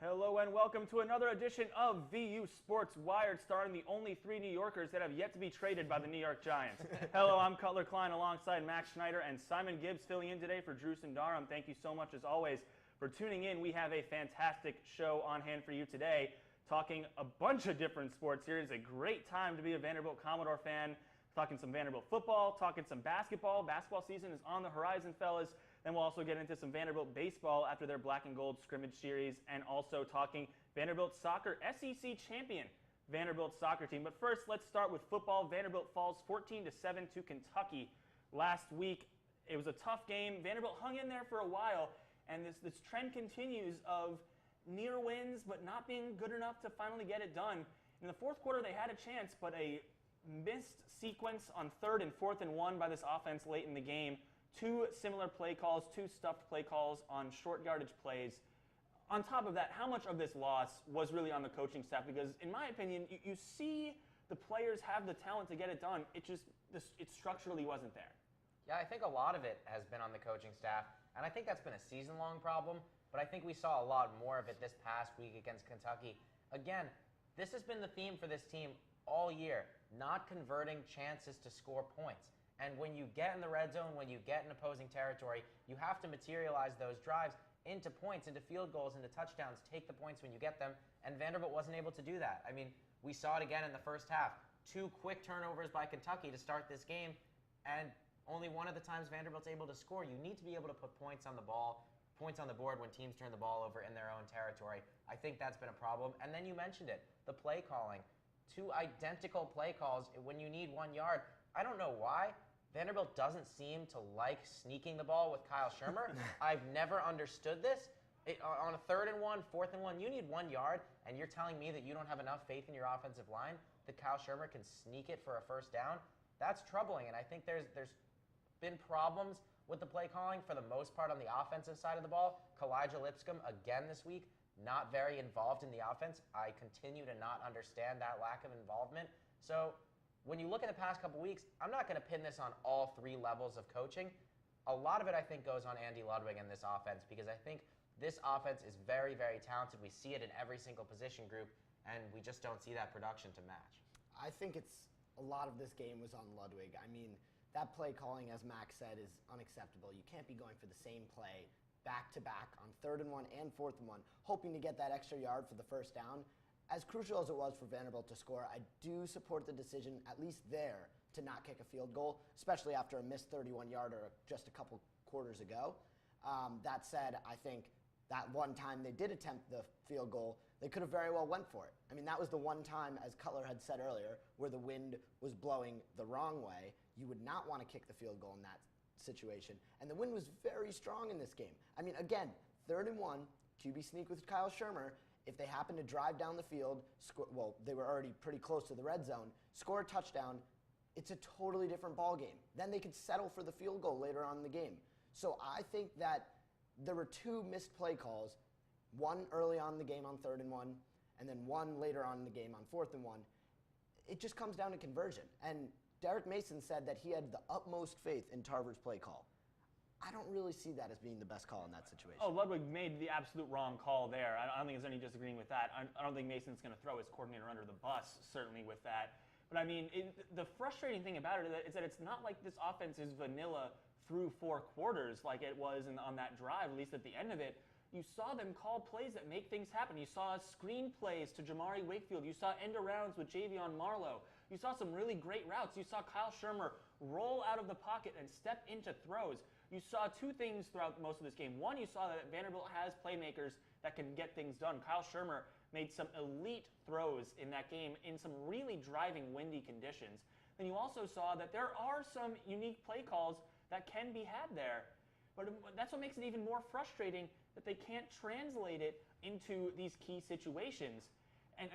Hello and welcome to another edition of VU Sports Wired, starring the only three New Yorkers that have yet to be traded by the New York Giants. Hello, I'm Cutler Klein alongside Max Schneider and Simon Gibbs filling in today for Drew Sundaram. Thank you so much as always for tuning in. We have a fantastic show on hand for you today, talking a bunch of different sports here. It's a great time to be a Vanderbilt Commodore fan. Talking some Vanderbilt football, talking some basketball. Basketball season is on the horizon, fellas. Then we'll also get into some Vanderbilt baseball after their black and gold scrimmage series, and also talking Vanderbilt Soccer, SEC champion Vanderbilt Soccer team. But first, let's start with football. Vanderbilt falls 14-7 to Kentucky last week. It was a tough game. Vanderbilt hung in there for a while, and this trend continues of near wins, but not being good enough to finally get it done. In the fourth quarter, they had a chance, but a missed sequence on 3rd and 4th and 1 by this offense late in the game. Two similar play calls, two stuffed play calls on short yardage plays. On top of that, how much of this loss was really on the coaching staff? Because in my opinion, you see the players have the talent to get it done. It structurally wasn't there. Yeah, I think a lot of it has been on the coaching staff, and I think that's been a season-long problem, but I think we saw a lot more of it this past week against Kentucky. Again, this has been the theme for this team all year, not converting chances to score points. And when you get in the red zone, when you get in opposing territory, you have to materialize those drives into points, into field goals, into touchdowns, take the points when you get them, and Vanderbilt wasn't able to do that. I mean, we saw it again in the first half. 2 quick turnovers by Kentucky to start this game, and only one of the times Vanderbilt's able to score. You need to be able to put points on the ball, points on the board when teams turn the ball over in their own territory. I think that's been a problem. And then you mentioned it, the play calling. 2 identical play calls when you need 1 yard. I don't know why. Vanderbilt doesn't seem to like sneaking the ball with Kyle Shermer. I've never understood this. On a 3rd and 1, 4th and 1, you need 1 yard, and you're telling me that you don't have enough faith in your offensive line that Kyle Shermer can sneak it for a first down? That's troubling, and I think there's been problems with the play calling for the most part on the offensive side of the ball. Kalijah Lipscomb, again this week, not very involved in the offense. I continue to not understand that lack of involvement. So when you look at the past couple weeks, I'm not going to pin this on all 3 levels of coaching. A lot of it, I think, goes on Andy Ludwig and this offense, because I think this offense is very, very talented. We see it in every single position group, and we just don't see that production to match. I think a lot of this game was on Ludwig. I mean, that play calling, as Max said, is unacceptable. You can't be going for the same play back-to-back on 3rd and 1 and 4th and 1, hoping to get that extra yard for the first down. As crucial as it was for Vanderbilt to score, I do support the decision, at least there, to not kick a field goal, especially after a missed 31-yarder just a couple quarters ago. That said, I think that one time they did attempt the field goal, they could have very well went for it. I mean, that was the one time, as Cutler had said earlier, where the wind was blowing the wrong way. You would not want to kick the field goal in that situation. And the wind was very strong in this game. I mean, again, 3rd and 1, QB sneak with Kyle Shermer. If they happen to drive down the field, they were already pretty close to the red zone, score a touchdown, it's a totally different ball game. Then they could settle for the field goal later on in the game. So I think that there were 2 missed play calls, one early on in the game on 3rd and 1, and then one later on in the game on 4th and 1. It just comes down to conversion. And Derek Mason said that he had the utmost faith in Tarver's play call. I don't really see that as being the best call in that situation. Oh, Ludwig made the absolute wrong call there. I don't think there's any disagreeing with that. I don't think Mason's going to throw his coordinator under the bus, certainly with that. But I mean, the frustrating thing about it is that it's not like this offense is vanilla through 4 quarters like it was on that drive, at least at the end of it. You saw them call plays that make things happen. You saw screen plays to Jamari Wakefield. You saw end-arounds with Javion Marlowe. You saw some really great routes. You saw Kyle Shermer roll out of the pocket and step into throws. You saw 2 things throughout most of this game. One, you saw that Vanderbilt has playmakers that can get things done. Kyle Shermer made some elite throws in that game in some really driving, windy conditions. Then you also saw that there are some unique play calls that can be had there. But that's what makes it even more frustrating, that they can't translate it into these key situations. And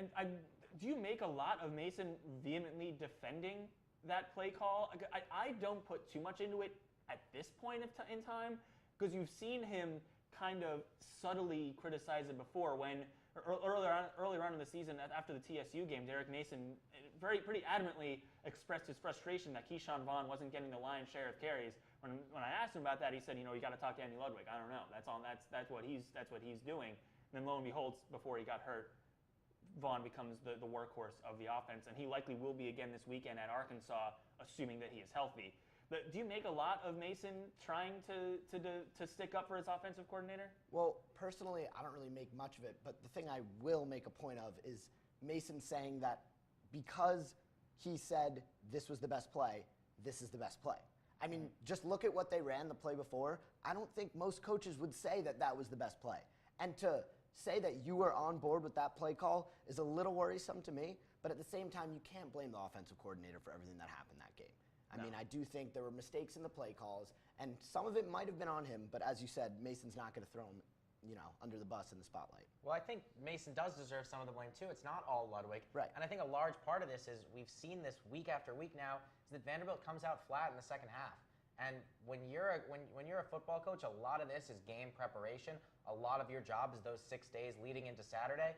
do you make a lot of Mason vehemently defending that play call? I don't put too much into it at this point in time, because you've seen him kind of subtly criticize it before. When earlier on in the season, after the TSU game, Derek Mason pretty adamantly expressed his frustration that Keyshawn Vaughn wasn't getting the lion's share of carries. When I asked him about that, he said, you got to talk to Andy Ludwig. I don't know. That's what he's doing. And then lo and behold, before he got hurt, Vaughn becomes the workhorse of the offense, and he likely will be again this weekend at Arkansas, assuming that he is healthy. But do you make a lot of Mason trying to stick up for his offensive coordinator? Well, personally, I don't really make much of it, but the thing I will make a point of is Mason saying that because he said this was the best play, this is the best play. I mean, just look at what they ran the play before. I don't think most coaches would say that that was the best play. And to say that you were on board with that play call is a little worrisome to me, but at the same time, you can't blame the offensive coordinator for everything that happened that game. I mean, I do think there were mistakes in the play calls, and some of it might have been on him, but as you said, Mason's not going to throw him, under the bus in the spotlight. Well, I think Mason does deserve some of the blame, too. It's not all Ludwig. Right. And I think a large part of this is we've seen this week after week now, is that Vanderbilt comes out flat in the second half. And when you're a football coach, a lot of this is game preparation. A lot of your job is those 6 days leading into Saturday.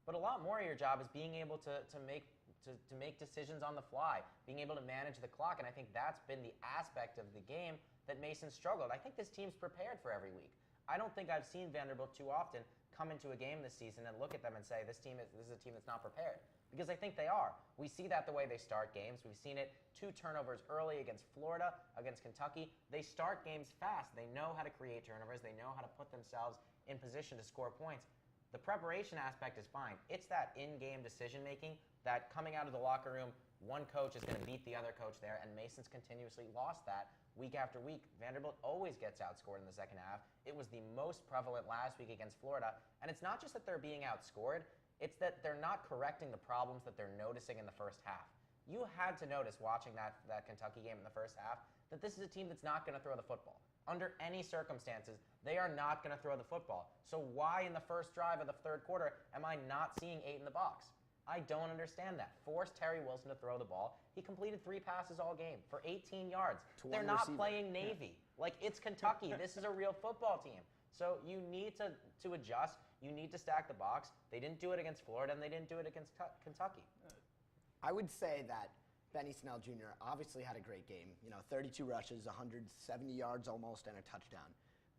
But a lot more of your job is being able to make decisions on the fly, being able to manage the clock. And I think that's been the aspect of the game that Mason struggled. I think this team's prepared for every week. I don't think I've seen Vanderbilt too often come into a game this season and look at them and say, this is a team that's not prepared. Because I think they are. We see that the way they start games. We've seen it 2 turnovers early against Florida, against Kentucky. They start games fast. They know how to create turnovers. They know how to put themselves in position to score points. The preparation aspect is fine. It's that in-game decision-making, that coming out of the locker room, one coach is going to beat the other coach there, and Mason's continuously lost that week after week. Vanderbilt always gets outscored in the second half. It was the most prevalent last week against Florida, and it's not just that they're being outscored, it's that they're not correcting the problems that they're noticing in the first half. You had to notice watching that Kentucky game in the first half that this is a team that's not going to throw the football. Under any circumstances, they are not going to throw the football. So why in the first drive of the third quarter am I not seeing 8 in the box? I don't understand that. Force Terry Wilson to throw the ball. He completed 3 passes all game for 18 yards. They're not playing Navy. Like, it's Kentucky. This is a real football team. So you need to adjust. You need to stack the box. They didn't do it against Florida, and they didn't do it against Kentucky. I would say that Benny Snell Jr. obviously had a great game. 32 rushes, 170 yards almost, and a touchdown.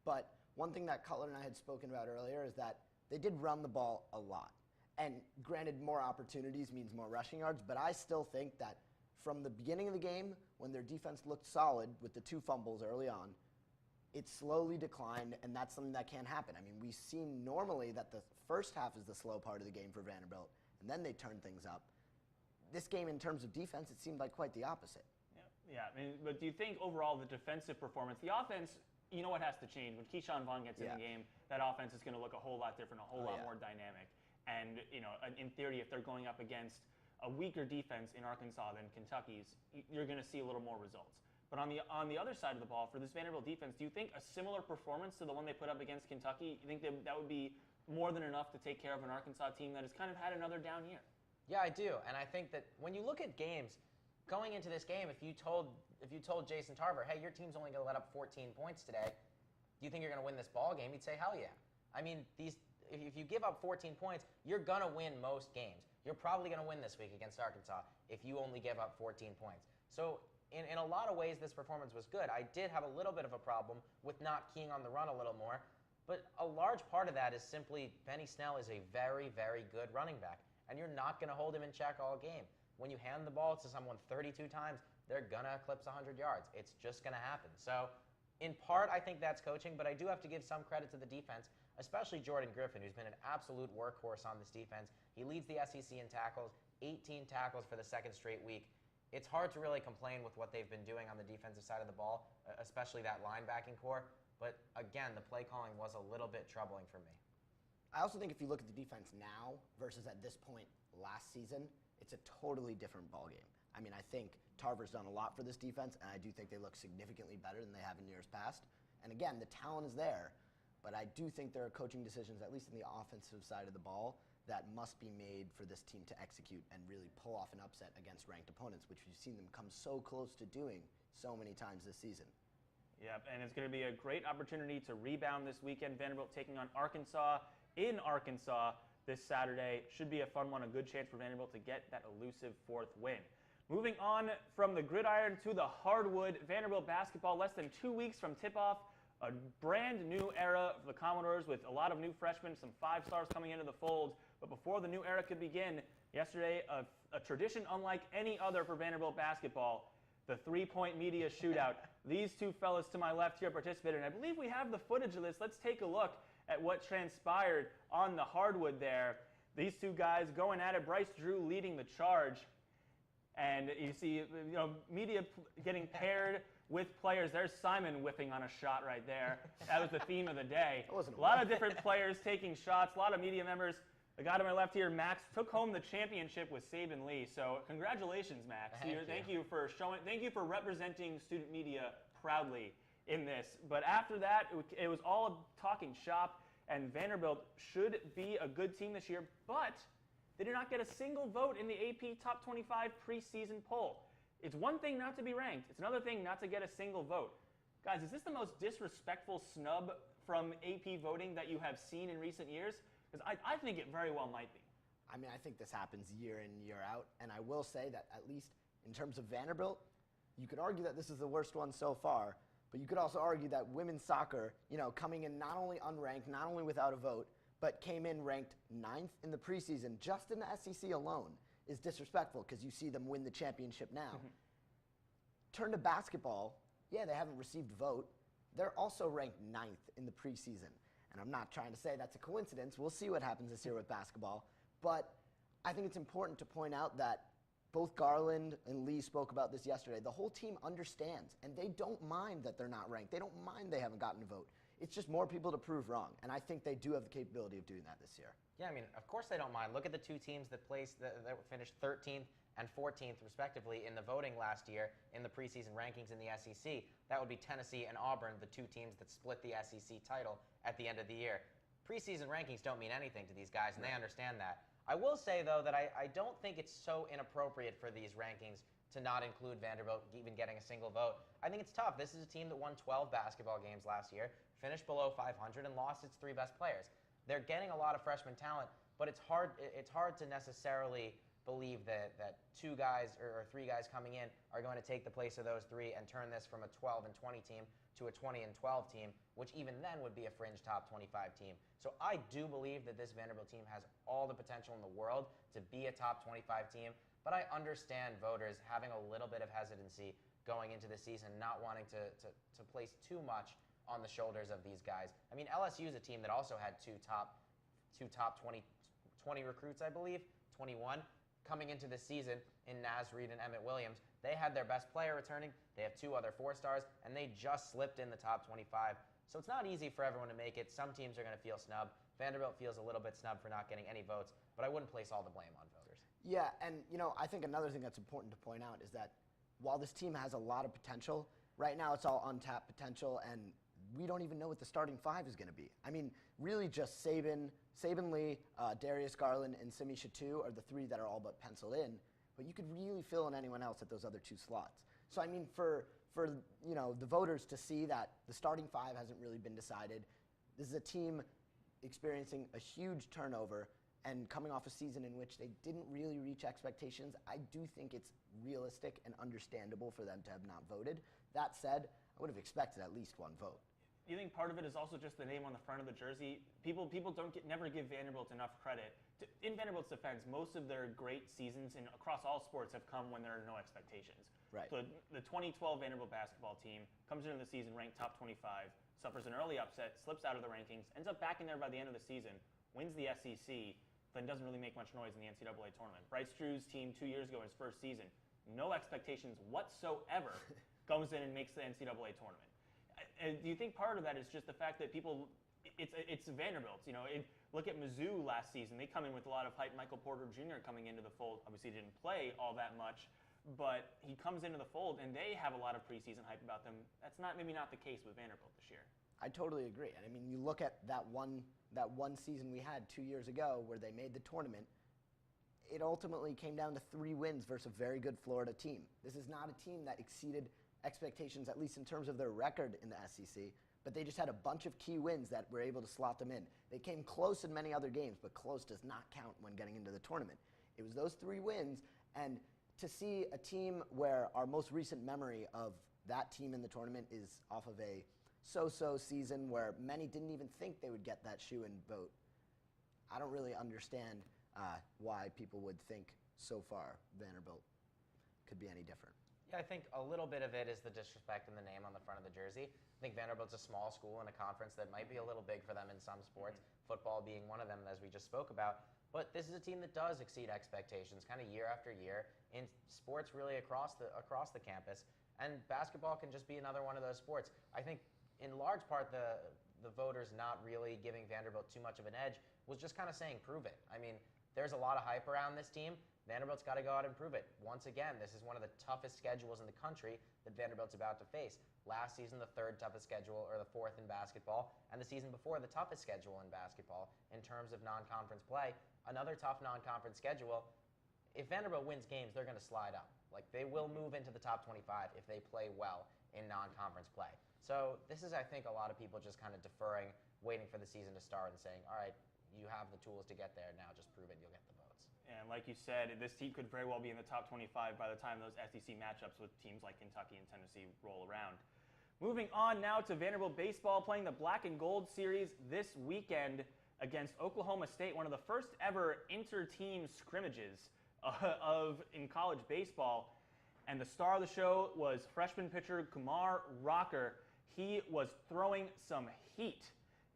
But one thing that Cutler and I had spoken about earlier is that they did run the ball a lot. And granted, more opportunities means more rushing yards, but I still think that from the beginning of the game, when their defense looked solid with the 2 fumbles early on, it slowly declined, and that's something that can't happen. I mean, we've seen normally that the first half is the slow part of the game for Vanderbilt, and then they turn things up. This game, in terms of defense, it seemed like quite the opposite. Yeah. I mean, but do you think overall the defensive performance, the offense, you know what has to change? When Keyshawn Vaughn gets in the game, that offense is going to look a whole lot different, a whole lot more dynamic. And, in theory, if they're going up against a weaker defense in Arkansas than Kentucky's, you're going to see a little more results. But on the other side of the ball, for this Vanderbilt defense, do you think a similar performance to the one they put up against Kentucky, you think that would be more than enough to take care of an Arkansas team that has kind of had another down year? Yeah, I do. And I think that when you look at games, going into this game, if you told Jason Tarver, hey, your team's only going to let up 14 points today, do you think you're going to win this ball game? He'd say, hell yeah. I mean, if you give up 14 points, you're going to win most games. You're probably going to win this week against Arkansas if you only give up 14 points. So in a lot of ways, this performance was good. I did have a little bit of a problem with not keying on the run a little more, but a large part of that is simply Benny Snell is a very, very good running back, and you're not going to hold him in check all game. When you hand the ball to someone 32 times, they're going to eclipse 100 yards. It's just going to happen. So in part, I think that's coaching, but I do have to give some credit to the defense, especially Jordan Griffin, who's been an absolute workhorse on this defense. He leads the SEC in tackles, 18 tackles for the second straight week. It's hard to really complain with what they've been doing on the defensive side of the ball, especially that linebacking core. But again, the play calling was a little bit troubling for me. I also think if you look at the defense now versus at this point last season, it's a totally different ballgame. I mean, I think Tarver's done a lot for this defense, and I do think they look significantly better than they have in years past. And again, the talent is there, but I do think there are coaching decisions, at least in the offensive side of the ball, that must be made for this team to execute and really pull off an upset against ranked opponents, which we've seen them come so close to doing so many times this season. Yep, and it's going to be a great opportunity to rebound this weekend. Vanderbilt taking on Arkansas in Arkansas this Saturday. Should be a fun one, a good chance for Vanderbilt to get that elusive 4th win. Moving on from the gridiron to the hardwood, Vanderbilt basketball less than 2 weeks from tip-off a brand new era for the Commodores with a lot of new freshmen, some 5-stars coming into the fold. But before the new era could begin, yesterday, a tradition unlike any other for Vanderbilt basketball, the three-point media shootout. These two fellas to my left here participated, and I believe we have the footage of this. Let's take a look at what transpired on the hardwood there. These two guys going at it, Bryce Drew leading the charge. And you see, media getting paired with players. There's Simon whipping on a shot right there. That was the theme of the day. A lot of different players taking shots, a lot of media members. The guy to my left here, Max, took home the championship with Saban Lee. So congratulations, Max. Thank you for representing student media proudly in this. But after that, it was all talking shop, and Vanderbilt should be a good team this year, but they did not get a single vote in the AP Top 25 preseason poll. It's one thing not to be ranked. It's another thing not to get a single vote. Guys, is this the most disrespectful snub from AP voting that you have seen in recent years? Because I think it very well might be. I mean, I think this happens year in, year out, and I will say that at least in terms of Vanderbilt, you could argue that this is the worst one so far, but you could also argue that women's soccer, coming in not only unranked, not only without a vote, but came in ranked 9th in the preseason, just in the SEC alone, is disrespectful because you see them win the championship now. Mm-hmm. Turn to basketball, yeah, they haven't received a vote. They're also ranked 9th in the preseason. And I'm not trying to say that's a coincidence. We'll see what happens this year with basketball. But I think it's important to point out that both Garland and Lee spoke about this yesterday. The whole team understands, and they don't mind that they're not ranked. They don't mind they haven't gotten a vote. It's just more people to prove wrong, and I think they do have the capability of doing that this year. Yeah, I mean, of course they don't mind. Look at the two teams that finished 13th and 14th, respectively, in the voting last year in the preseason rankings in the SEC. That would be Tennessee and Auburn, the two teams that split the SEC title at the end of the year. Preseason rankings don't mean anything to these guys, and they understand that. I will say, though, that I don't think it's so inappropriate for these rankings to not include Vanderbilt even getting a single vote. I think it's tough. This is a team that won 12 basketball games last year, finished below 500, and lost its 3 best players. They're getting a lot of freshman talent, but it's hard to necessarily believe that 2 guys or 3 guys coming in are going to take the place of those 3 and turn this from a 12 and 20 team to a 20 and 12 team, which even then would be a fringe top 25 team. So I do believe that this Vanderbilt team has all the potential in the world to be a top 25 team, but I understand voters having a little bit of hesitancy going into the season, not wanting to place too much on the shoulders of these guys. I mean, LSU is a team that also had two top 20 recruits, I believe, 21, coming into the season in Naz Reid and Emmett Williams. They had their best player returning. They have 2 other 4-stars, and they just slipped in the top 25. So it's not easy for everyone to make it. Some teams are going to feel snubbed. Vanderbilt feels a little bit snubbed for not getting any votes, but I wouldn't place all the blame on voters. Yeah, and I think another thing that's important to point out is that while this team has a lot of potential, right now it's all untapped potential, and we don't even know what the starting 5 is going to be. I mean, really just Saban Lee, Darius Garland, and Simi Shatu are the 3 that are all but penciled in, but you could really fill in anyone else at those other 2 slots. So I mean, for the voters to see that the starting 5 hasn't really been decided, this is a team experiencing a huge turnover and coming off a season in which they didn't really reach expectations. I do think it's realistic and understandable for them to have not voted. That said, I would have expected at least 1 vote. You think part of it is also just the name on the front of the jersey? People never give Vanderbilt enough credit. In Vanderbilt's defense, most of their great seasons across all sports have come when there are no expectations. Right. So the 2012 Vanderbilt basketball team comes into the season ranked top 25, suffers an early upset, slips out of the rankings, ends up back in there by the end of the season, wins the SEC, then doesn't really make much noise in the NCAA tournament. Bryce Drew's team 2 years ago, his first season, no expectations whatsoever, goes in and makes the NCAA tournament. Do you think part of that is just the fact that it's Vanderbilt? Look at Mizzou last season. They come in with a lot of hype. Michael Porter Jr. coming into the fold. Obviously, didn't play all that much, but he comes into the fold, and they have a lot of preseason hype about them. That's maybe not the case with Vanderbilt this year. I totally agree. And I mean, you look at that one season we had 2 years ago where they made the tournament. It ultimately came down to 3 wins versus a very good Florida team. This is not a team that exceeded expectations, at least in terms of their record in the SEC, but they just had a bunch of key wins that were able to slot them in. They came close in many other games, but close does not count when getting into the tournament. It was those 3 wins, and to see a team where our most recent memory of that team in the tournament is off of a so-so season where many didn't even think they would get that shoe-in vote. I don't really understand why people would think so far Vanderbilt could be any different. Yeah, I think a little bit of it is the disrespect in the name on the front of the jersey. I think Vanderbilt's a small school in a conference that might be a little big for them in some sports, football being one of them, as we just spoke about. But this is a team that does exceed expectations kind of year after year in sports really across the campus. And basketball can just be another one of those sports. I think in large part the voters not really giving Vanderbilt too much of an edge was just kind of saying prove it. I mean, there's a lot of hype around this team. Vanderbilt's got to go out and prove it. Once again, this is one of the toughest schedules in the country that Vanderbilt's about to face. Last season, the third toughest schedule, or the fourth in basketball, and the season before, the toughest schedule in basketball in terms of non-conference play. Another tough non-conference schedule. If Vanderbilt wins games, they're going to slide up. Like, they will move into the top 25 if they play well in non-conference play. So this is, I think, a lot of people just kind of deferring, waiting for the season to start and saying, all right, you have the tools to get there. Now just prove it, you'll get the votes. And like you said, this team could very well be in the top 25 by the time those SEC matchups with teams like Kentucky and Tennessee roll around. Moving on now to Vanderbilt baseball, playing the Black and Gold Series this weekend against Oklahoma State, one of the first ever inter-team scrimmages in college baseball. And the star of the show was freshman pitcher Kumar Rocker. He was throwing some heat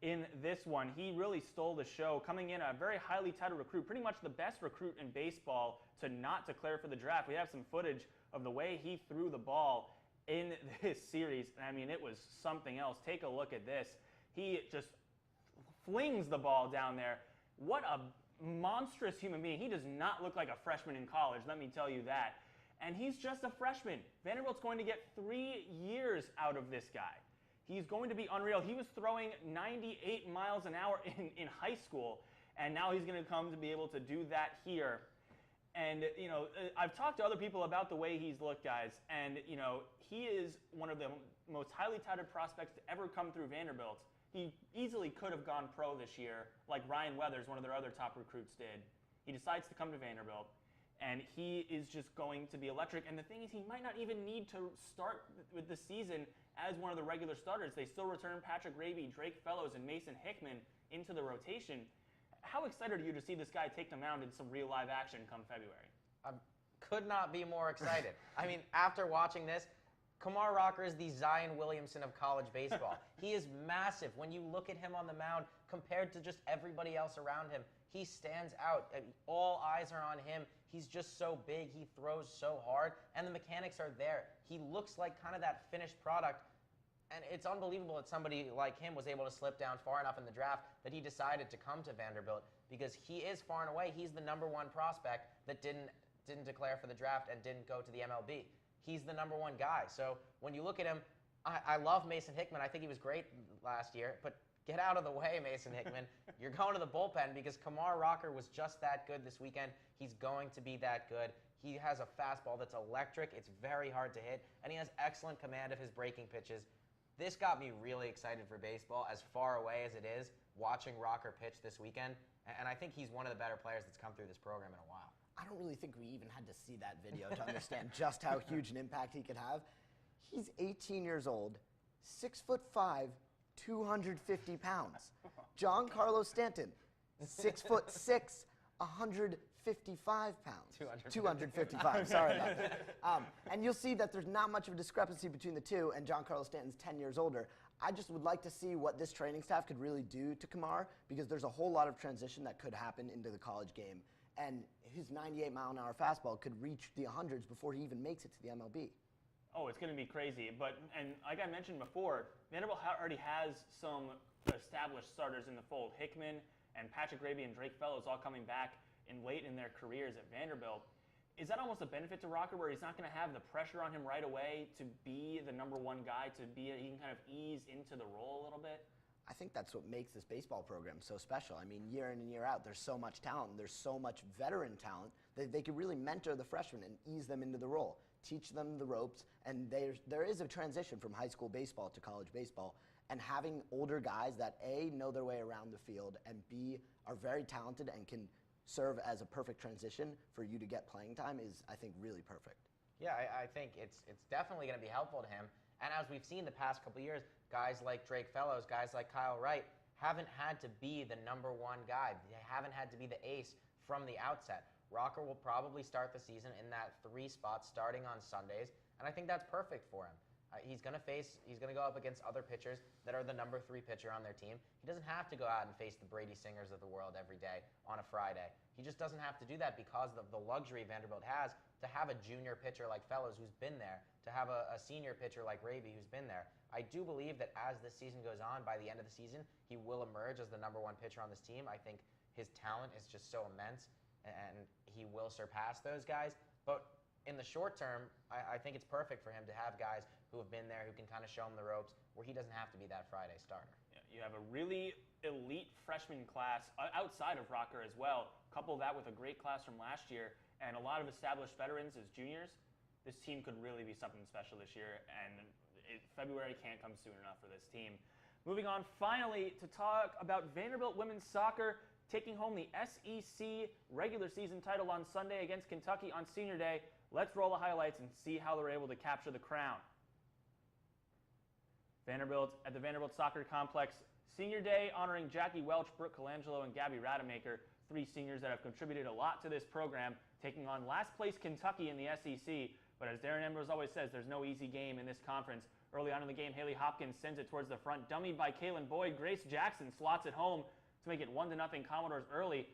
in this one. He really stole the show, coming in a very highly touted recruit, pretty much the best recruit in baseball to not declare for the draft. We have some footage of the way he threw the ball in this series. I mean, it was something else. Take a look at this. He just flings the ball down there. What a monstrous human being. He does not look like a freshman in college, let me tell you that. And he's just a freshman. Vanderbilt's going to get 3 years out of this guy. He's going to be unreal. He was throwing 98 miles an hour in high school, and now he's going to come to be able to do that here. And, you know, I've talked to other people about the way he's looked, guys, and, you know, he is one of the most highly touted prospects to ever come through Vanderbilt. He easily could have gone pro this year, like Ryan Weathers, one of their other top recruits, did. He decides to come to Vanderbilt, and he is just going to be electric. And the thing is, he might not even need to start with the season as one of the regular starters. They still return Patrick Raby, Drake Fellows, and Mason Hickman into the rotation. How excited are you to see this guy take the mound in some real live action come February? I could not be more excited. I mean, after watching this, Kumar Rocker is the Zion Williamson of college baseball. He is massive. When you look at him on the mound compared to just everybody else around him, he stands out. All eyes are on him. He's just so big. He throws so hard, and the mechanics are there. He looks like kind of that finished product, and it's unbelievable that somebody like him was able to slip down far enough in the draft that he decided to come to Vanderbilt, because he is far and away, he's the number one prospect that didn't declare for the draft and didn't go to the MLB. He's the number one guy. So when you look at him, I love Mason Hickman. I think he was great last year, but get out of the way, Mason Hickman. You're going to the bullpen because Kumar Rocker was just that good this weekend. He's going to be that good. He has a fastball that's electric. It's very hard to hit, and he has excellent command of his breaking pitches. This got me really excited for baseball, as far away as it is, watching Rocker pitch this weekend. And I think he's one of the better players that's come through this program in a while. I don't really think we even had to see that video to understand just how huge an impact he could have. He's 18 years old, 6'5", 250 pounds. John Carlos Stanton, 6'6", 155 pounds. 255, sorry about that. And you'll see that there's not much of a discrepancy between the two, and John Carlos Stanton's 10 years older. I just would like to see what this training staff could really do to Kumar, because there's a whole lot of transition that could happen into the college game. And his 98-mile-an-hour fastball could reach the 100s before he even makes it to the MLB. Oh, it's going to be crazy. And like I mentioned before, Vanderbilt already has some established starters in the fold. Hickman and Patrick Raby and Drake Fellows all coming back late in their careers at Vanderbilt. Is that almost a benefit to Rocker, where he's not going to have the pressure on him right away to be the number one guy, he can kind of ease into the role a little bit? I think that's what makes this baseball program so special. I mean, year in and year out, there's so much talent, there's so much veteran talent that they could really mentor the freshmen and ease them into the role, teach them the ropes, and there is a transition from high school baseball to college baseball, and having older guys that A, know their way around the field, and B, are very talented and can serve as a perfect transition for you to get playing time is, I think, really perfect. Yeah, I think it's definitely going to be helpful to him. And as we've seen the past couple of years, guys like Drake Fellows, guys like Kyle Wright, haven't had to be the #1 guy. They haven't had to be the ace from the outset. Rocker will probably start the season in that 3 spot starting on Sundays, and I think that's perfect for him. He's going to go up against other pitchers that are the #3 pitcher on their team. He doesn't have to go out and face the Brady Singers of the world every day on a Friday. He just doesn't have to do that because of the luxury Vanderbilt has to have a junior pitcher like Fellows who's been there, to have a senior pitcher like Raby who's been there. I do believe that as this season goes on, by the end of the season, he will emerge as the #1 pitcher on this team. I think his talent is just so immense, and he will surpass those guys. But in the short term, I think it's perfect for him to have guys who have been there, who can kind of show him the ropes, where he doesn't have to be that Friday starter. Yeah, you have a really elite freshman class outside of Rocker as well. Couple that with a great class from last year and a lot of established veterans as juniors. This team could really be something special this year, and February can't come soon enough for this team. Moving on finally to talk about Vanderbilt women's soccer taking home the SEC regular season title on Sunday against Kentucky on Senior Day. Let's roll the highlights and see how they're able to capture the crown. Vanderbilt at the Vanderbilt Soccer Complex, Senior Day honoring Jackie Welch, Brooke Colangelo, and Gabby Rademacher, 3 seniors that have contributed a lot to this program, taking on last place Kentucky in the SEC. But as Darren Ambrose always says, there's no easy game in this conference. Early on in the game, Haley Hopkins sends it towards the front, dummied by Kaylin Boyd. Grace Jackson slots it home to make it 1-0 Commodores early.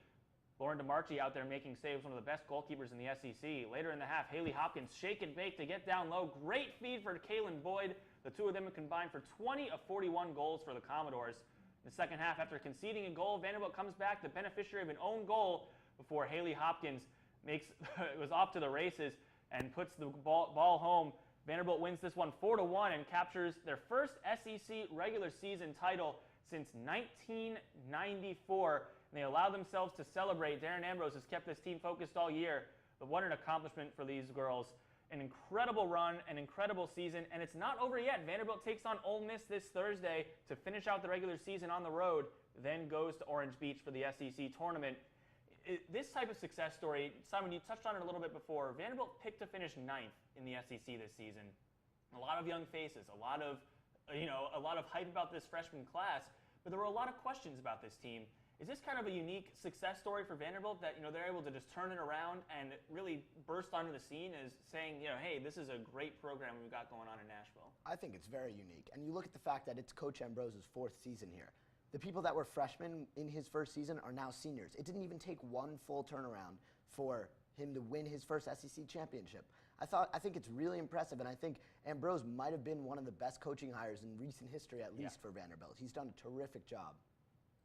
Lauren DeMarchi out there making saves, one of the best goalkeepers in the SEC. Later in the half, Haley Hopkins shake and bake to get down low. Great feed for Kaylin Boyd. The two of them combined for 20 of 41 goals for the Commodores. In the second half, after conceding a goal, Vanderbilt comes back, the beneficiary of an own goal, before Haley Hopkins was off to the races and puts the ball home. Vanderbilt wins this one 4-1 and captures their first SEC regular season title since 1994. And they allow themselves to celebrate. Darren Ambrose has kept this team focused all year, but what an accomplishment for these girls. An incredible run, an incredible season, and it's not over yet. Vanderbilt takes on Ole Miss this Thursday to finish out the regular season on the road, then goes to Orange Beach for the SEC tournament. This type of success story, Simon, you touched on it a little bit before. Vanderbilt picked to finish 9th in the SEC this season. A lot of young faces, a lot of hype about this freshman class, but there were a lot of questions about this team. Is this kind of a unique success story for Vanderbilt that they're able to just turn it around and really burst onto the scene as saying, hey, this is a great program we've got going on in Nashville? I think it's very unique. And you look at the fact that it's Coach Ambrose's 4th season here. The people that were freshmen in his first season are now seniors. It didn't even take one full turnaround for him to win his first SEC championship. I think it's really impressive, and I think Ambrose might have been one of the best coaching hires in recent history, at least for Vanderbilt. He's done a terrific job.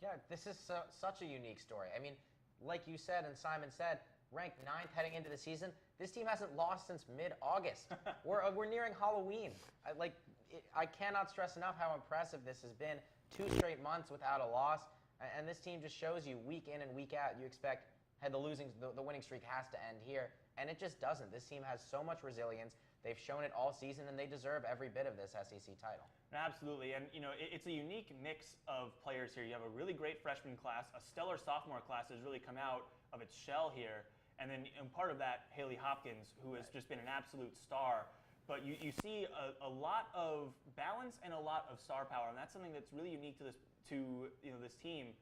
Yeah, this is such a unique story. I mean, like you said and Simon said, ranked 9th heading into the season. This team hasn't lost since mid-August. We're nearing Halloween. I cannot stress enough how impressive this has been. 2 straight months without a loss, and this team just shows you week in and week out. You expect the winning streak has to end here, and it just doesn't. This team has so much resilience. They've shown it all season, and they deserve every bit of this SEC title. Absolutely, and it's a unique mix of players here. You have a really great freshman class, a stellar sophomore class has really come out of its shell here, and then part of that, Haley Hopkins, who has just been an absolute star. But you see a lot of balance and a lot of star power, and that's something that's really unique to this team.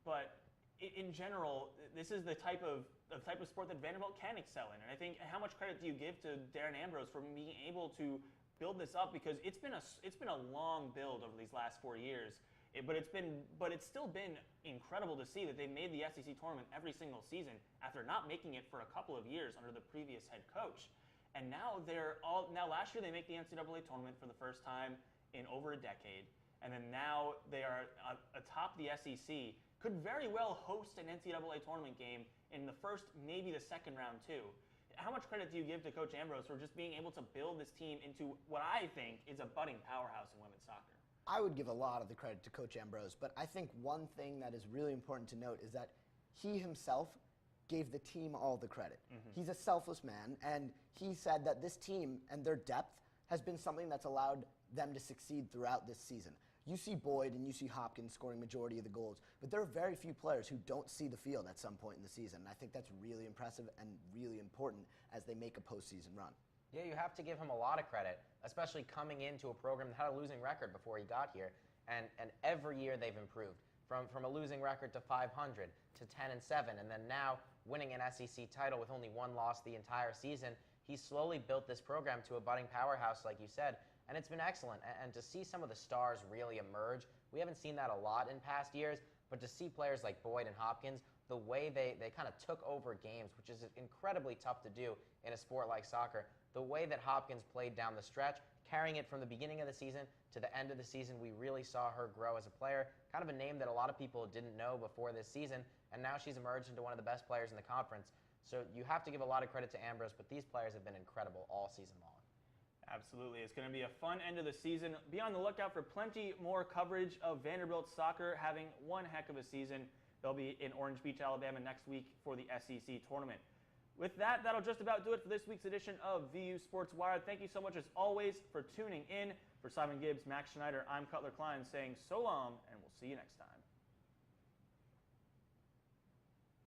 But in general, this is the type of sport that Vanderbilt can excel in. And I think, how much credit do you give to Darren Ambrose for being able to build this up? Because it's been a long build over these last 4 years. But it's still been incredible to see that they made the SEC tournament every single season after not making it for a couple of years under the previous head coach. And now last year they make the NCAA tournament for the first time in over a decade. And then now they are atop the SEC, could very well host an NCAA tournament game in the first, maybe the second round too. How much credit do you give to Coach Ambrose for just being able to build this team into what I think is a budding powerhouse in women's soccer? I would give a lot of the credit to Coach Ambrose, but I think one thing that is really important to note is that he himself gave the team all the credit. He's a selfless man, and he said that this team and their depth has been something that's allowed them to succeed throughout this season. You see Boyd and you see Hopkins scoring majority of the goals, but there are very few players who don't see the field at some point in the season, and I think that's really impressive and really important as they make a postseason run. Yeah, you have to give him a lot of credit, especially coming into a program that had a losing record before he got here. And every year they've improved. From a losing record to 500 to 10-7, and then now winning an SEC title with only one loss the entire season. He's slowly built this program to a budding powerhouse, like you said, and it's been excellent. And to see some of the stars really emerge, we haven't seen that a lot in past years, but to see players like Boyd and Hopkins, the way they kind of took over games, which is incredibly tough to do in a sport like soccer, the way that Hopkins played down the stretch, carrying it from the beginning of the season to the end of the season, we really saw her grow as a player, kind of a name that a lot of people didn't know before this season, and now she's emerged into one of the best players in the conference. So you have to give a lot of credit to Ambrose, but these players have been incredible all season long. Absolutely. It's going to be a fun end of the season. Be on the lookout for plenty more coverage of Vanderbilt Soccer having one heck of a season. They'll be in Orange Beach, Alabama next week for the SEC tournament. With that, that'll just about do it for this week's edition of VU Sports Wire. Thank you so much, as always, for tuning in. For Simon Gibbs, Max Schneider, I'm Cutler Klein saying so long, and we'll see you next time.